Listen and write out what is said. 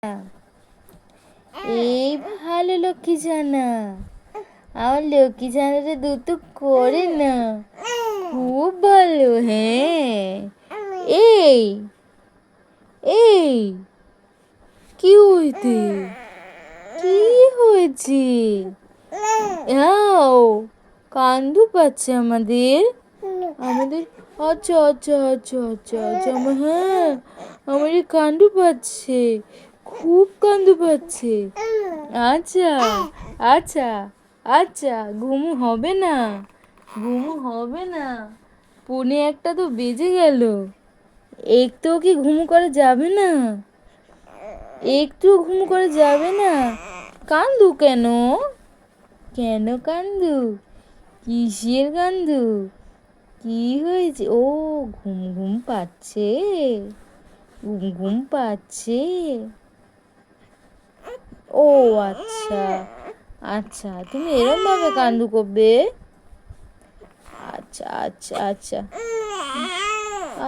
এই ভালো লক্ষ্মী জানা, আমার লক্ষ্মী জানাটা দুটো করে না, খুব ভালো। হ্যাঁ, এই এই কি হইতে, কি হয়েছে? আও, কান্দু পাচ্ছে আমাদের আমাদের আচ্ছা আচ্ছা আচ্ছা আচ্ছা আচ্ছা হ্যাঁ, আমাদের কান্দু পাচ্ছে, খুব কান্দু পাচ্ছে। আচ্ছা আচ্ছা আচ্ছা, ঘুমু হবে না, ঘুমু হবে না, পৌনে একটা তো বেজে গেল, একটু কি ঘুমু করে যাবে না? একটু ঘুম করে যাবে না? কান্দু কেন? কেন কান্দু? কিসের কান্দু? কি হয়েছে? ও, ঘুম ঘুম পাচ্ছে, ঘুম ঘুম পাচ্ছে। ও আচ্ছা আচ্ছা, তুমি এরম ভাবে কান্দু করবে? আচ্ছা আচ্ছা আচ্ছা।